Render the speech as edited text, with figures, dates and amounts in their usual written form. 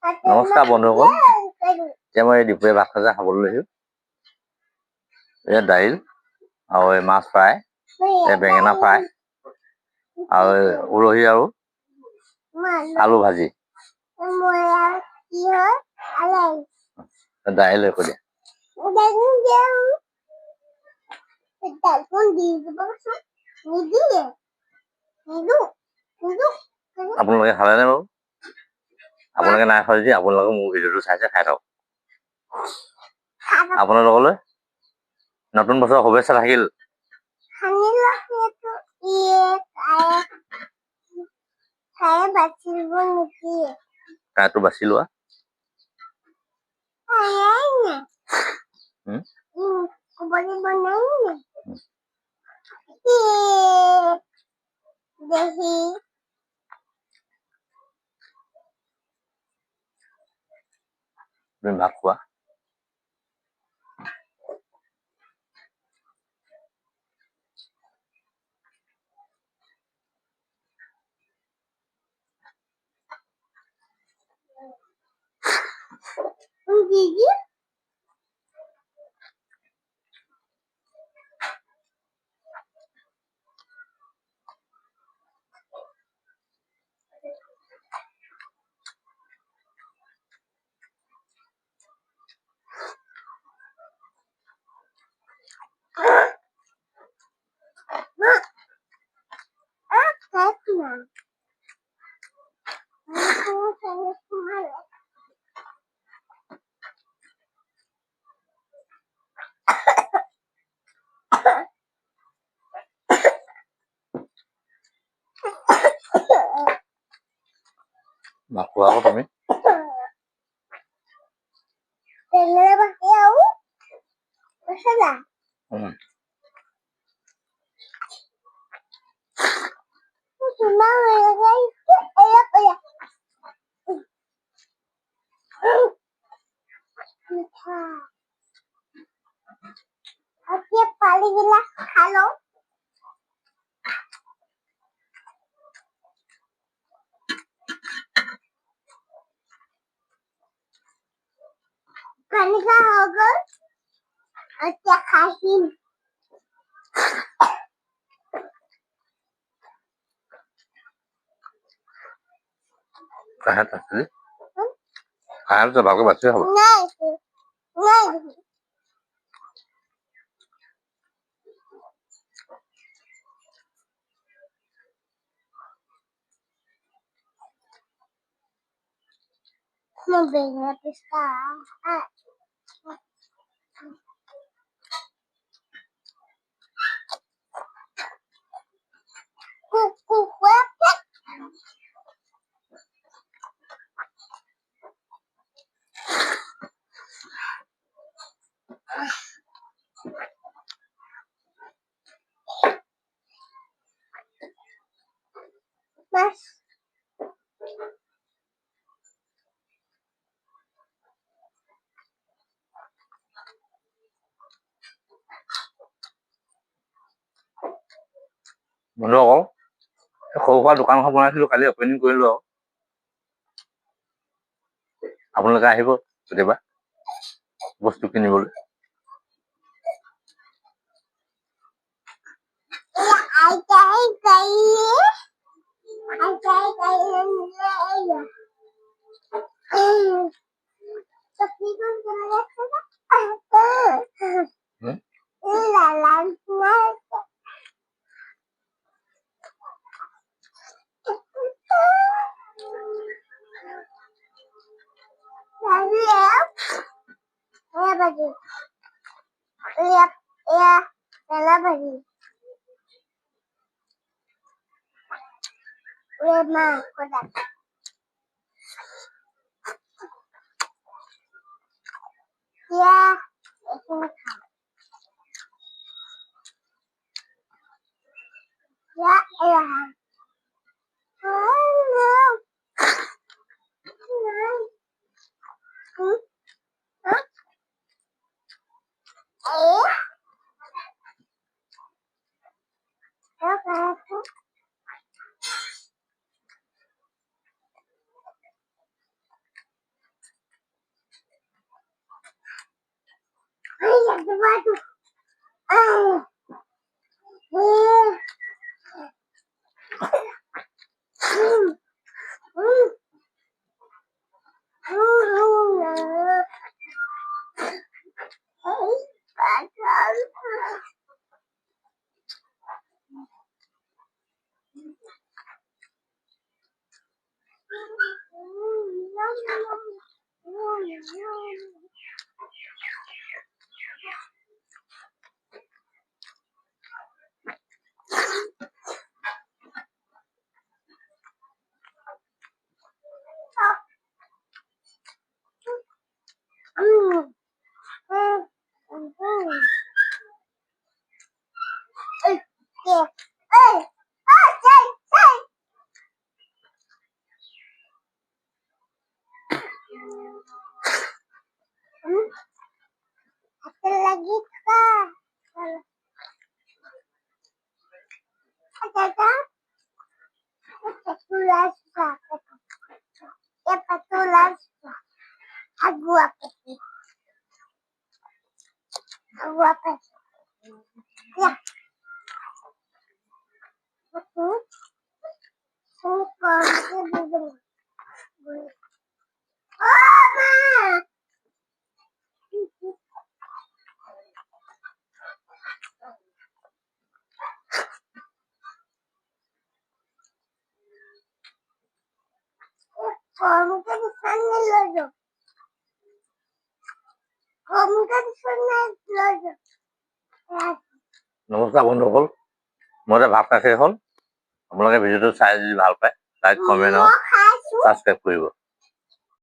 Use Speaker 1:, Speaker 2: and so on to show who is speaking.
Speaker 1: নমস্কাৰ বন্ধুসকল, এতিয়া মই দুপৰীয়া ভাত সাজা খাবলৈ লৈছোঁ। এয়া দাইল আৰু মাছ ফ্ৰাই, বেঙেনা ফ্ৰাই আৰু উৰহি আৰু আলু ভাজি। দাইল একো দিয়া। আপোনালোকে খালেনে বাৰু? আপোনালোকে নাই খোৱা যদি আপোনালোকে মোৰ ভিডিঅ'টো চাইছে খাই থাকক। আপোনালোকলৈ নতুন বছৰৰ শুভেচ্ছা থাকিল। কাইটো বাছি লোৱা। তুমি ভাত খোৱা। ভাত খোৱা আকৌ তুমি।
Speaker 2: पानी का होगा अच्छा खाही
Speaker 1: খাই আছে খাই আছে ভালকৈ বাছি খাব।
Speaker 2: नहीं no venga que está cucu fuerte más
Speaker 1: বন্ধুসকল, সৰু সুৰা দোকানখন বনাইছিলো, কালি অপেনিং কৰিলো আৰু আপোনালোকে আহিব কেতিয়াবা বস্তু কিনিবলৈ।
Speaker 2: lagi kak. Ada patulas kak. Ya patulas kak. Aku apa sih? Aku apa sih? Ya. Aku. Suka gitu. Oh, ma. Kamu kan sana lojo. Kamu kan sana lojo.
Speaker 1: নমস্কাৰ বন্ধুসকল, মই এতিয়া ভাত খাই শেষ হ'ল। আপোনালোকে ভিডিঅ'টো চাই যদি ভাল পায় লাইক কমেণ্ট আৰু
Speaker 2: Mau kasih.
Speaker 1: ছাবস্ক্ৰাইব কৰিব।